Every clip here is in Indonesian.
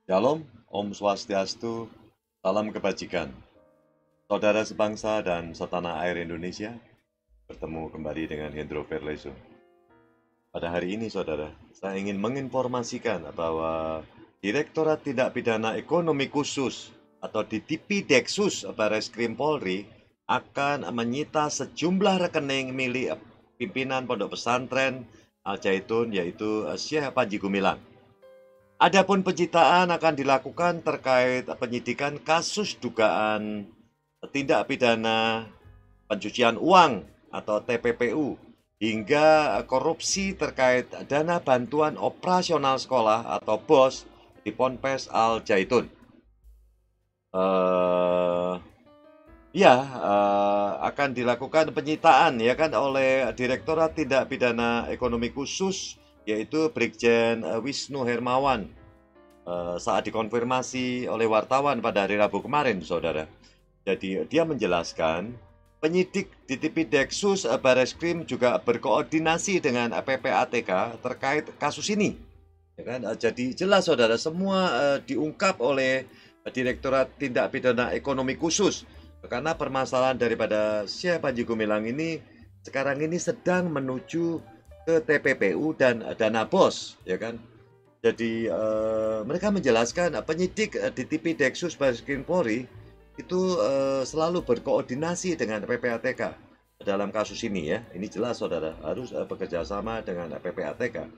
Shalom, Om Swastiastu, salam kebajikan. Saudara sebangsa dan setanah air Indonesia, bertemu kembali dengan Hendro Verleso. Pada hari ini, saudara, saya ingin menginformasikan bahwa Direktorat Tindak Pidana Ekonomi Khusus atau DTP-Deksus Barreskrim Polri akan menyita sejumlah rekening milik pimpinan Pondok Pesantren Al Zaitun, yaitu Syekh Panji Gumilang. Adapun penyitaan akan dilakukan terkait penyidikan kasus dugaan tindak pidana pencucian uang atau TPPU hingga korupsi terkait dana bantuan operasional sekolah atau BOS di Ponpes Al Zaitun. Akan dilakukan penyitaan ya kan oleh Direktorat Tindak Pidana Ekonomi Khusus, yaitu Brigjen Wisnu Hermawan saat dikonfirmasi oleh wartawan pada hari Rabu kemarin, saudara. Jadi dia menjelaskan penyidik DTP-Deksus Barreskrim juga berkoordinasi dengan PPATK terkait kasus ini. Ya kan? Jadi jelas, saudara, semua diungkap oleh Direktorat Tindak Pidana Ekonomi Khusus, karena permasalahan daripada Syekh Panji Gumilang ini sekarang ini sedang menuju ke TPPU dan dana BOS, ya kan. Jadi mereka menjelaskan penyidik DTP-Deksus Barreskrim Polri itu selalu berkoordinasi dengan PPATK dalam kasus ini ya. Ini jelas, saudara, harus bekerja sama dengan PPATK.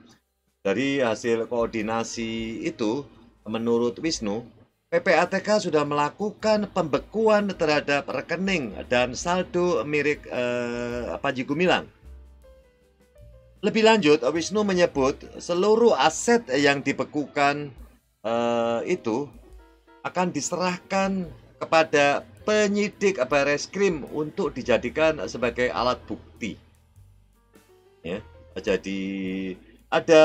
Dari hasil koordinasi itu, menurut Wisnu, PPATK sudah melakukan pembekuan terhadap rekening dan saldo milik Panji Gumilang. Lebih lanjut, Wisnu menyebut seluruh aset yang dibekukan itu akan diserahkan kepada penyidik Barreskrim untuk dijadikan sebagai alat bukti. Ya, jadi ada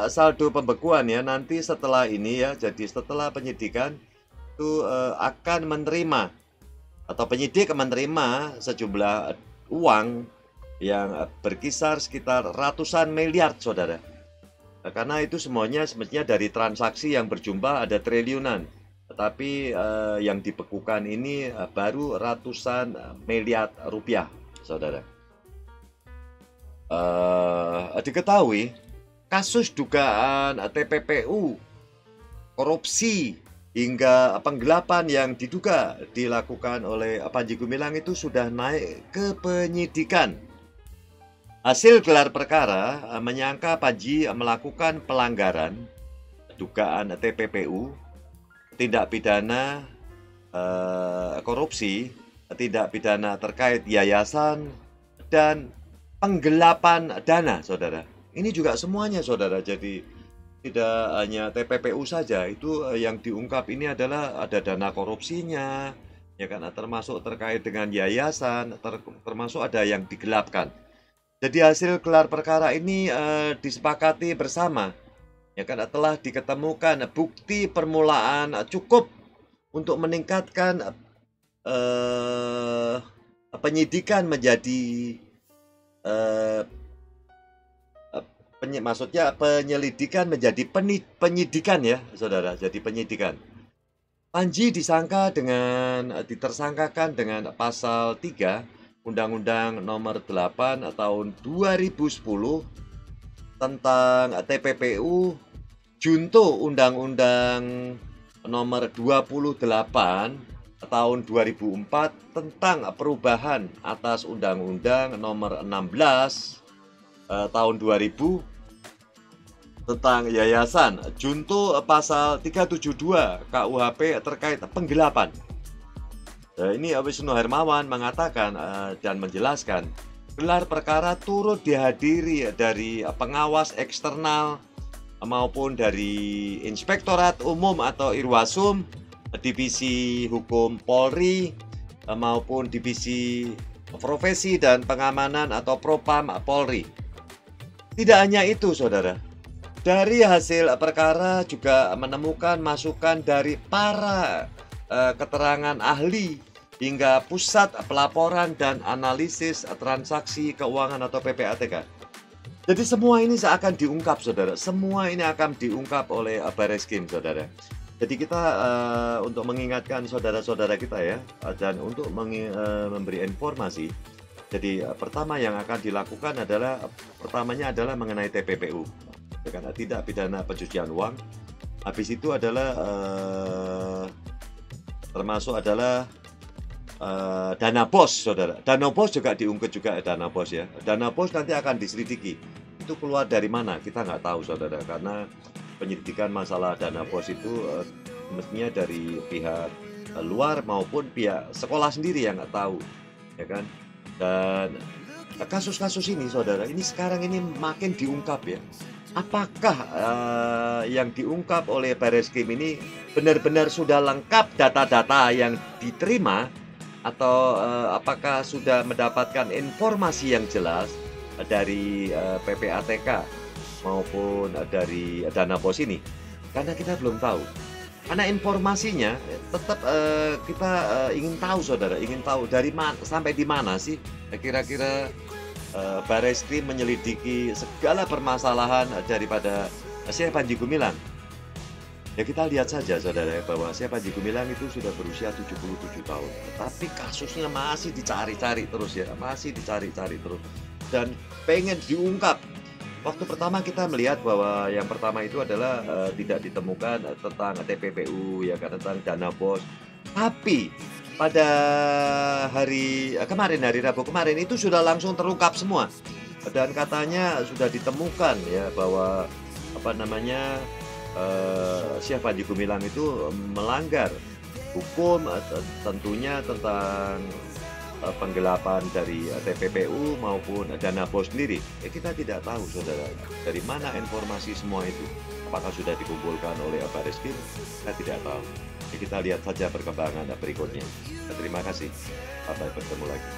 saldo pembekuan ya nanti setelah ini ya. Jadi setelah penyidikan itu akan menerima atau penyidik menerima sejumlah uang yang berkisar sekitar ratusan miliar, saudara. Karena itu semuanya semestinya dari transaksi yang berjumlah ada triliunan. Tetapi yang dibekukan ini baru ratusan miliar rupiah, saudara. Diketahui kasus dugaan TPPU, korupsi, hingga penggelapan yang diduga dilakukan oleh Panji Gumilang itu sudah naik ke penyidikan. Hasil gelar perkara menyangka Panji melakukan pelanggaran dugaan TPPU, tindak pidana korupsi, tindak pidana terkait yayasan, dan penggelapan dana, saudara. Ini juga semuanya, saudara. Jadi tidak hanya TPPU saja, itu yang diungkap ini adalah ada dana korupsinya, ya kan, termasuk terkait dengan yayasan, termasuk ada yang digelapkan. Jadi hasil gelar perkara ini disepakati bersama, ya kan, telah diketemukan bukti permulaan cukup untuk meningkatkan penyidikan menjadi penyelidikan menjadi penyidikan ya, saudara. Jadi penyidikan. Panji ditersangkakan dengan pasal 3 Undang-Undang Nomor 8 tahun 2010 tentang TPPU, junto Undang-Undang Nomor 28 tahun 2004 tentang perubahan atas Undang-Undang Nomor 16 tahun 2000 tentang yayasan, junto pasal 372 KUHP terkait penggelapan. Ini Wisnu Hermawan mengatakan dan menjelaskan gelar perkara turut dihadiri dari pengawas eksternal maupun dari Inspektorat Umum atau Irwasum, Divisi Hukum Polri maupun Divisi Profesi dan Pengamanan atau Propam Polri. Tidak hanya itu, saudara. Dari hasil perkara juga menemukan masukan dari para keterangan ahli hingga Pusat Pelaporan dan Analisis Transaksi Keuangan atau PPATK. Jadi semua ini akan diungkap, saudara. Semua ini akan diungkap oleh Barreskrim, saudara. Jadi kita, untuk mengingatkan saudara-saudara kita ya, dan untuk memberi informasi, jadi, pertama yang akan dilakukan adalah, pertamanya adalah mengenai TPPU, ya kan, tindak pidana pencucian uang. Habis itu adalah, termasuk adalah, dana bos, Saudara. Dana bos juga diungkit juga dana bos ya. Dana bos nanti akan diselidiki. Itu keluar dari mana, kita nggak tahu, Saudara, karena penyelidikan masalah dana bos itu, mestinya dari pihak, luar maupun pihak sekolah sendiri yang nggak tahu, ya kan. Dan kasus-kasus ini, Saudara, ini sekarang ini makin diungkap ya. Apakah, yang diungkap oleh Barreskrim ini benar-benar sudah lengkap data-data yang diterima atau, apakah sudah mendapatkan informasi yang jelas dari, PPATK maupun dari dana bos ini? Karena kita belum tahu. Karena informasinya tetap, kita, ingin tahu, Saudara, ingin tahu dari sampai di mana sih kira-kira, Barreskrim menyelidiki segala permasalahan daripada Sheikh Panji Gumilang. Ya kita lihat saja, Saudara, ya, bahwa Sheikh Panji Gumilang itu sudah berusia 77 tahun, tapi kasusnya masih dicari-cari terus ya, masih dicari-cari terus dan pengen diungkap. Waktu pertama kita melihat bahwa yang pertama itu adalah, tidak ditemukan, tentang TPPU ya kan, tentang dana bos. Tapi pada kemarin, hari Rabu kemarin itu sudah langsung terungkap semua. Dan katanya sudah ditemukan ya bahwa, apa namanya, Syekh Panji Gumilang itu melanggar hukum, tentunya tentang, penggelapan dari, TPPU maupun dana bos sendiri. Kita tidak tahu, Saudara, dari mana informasi semua itu. Apakah sudah dikumpulkan oleh Barreskrim? Kita tidak tahu. Kita lihat saja perkembangan berikutnya. Terima kasih. Sampai bertemu lagi.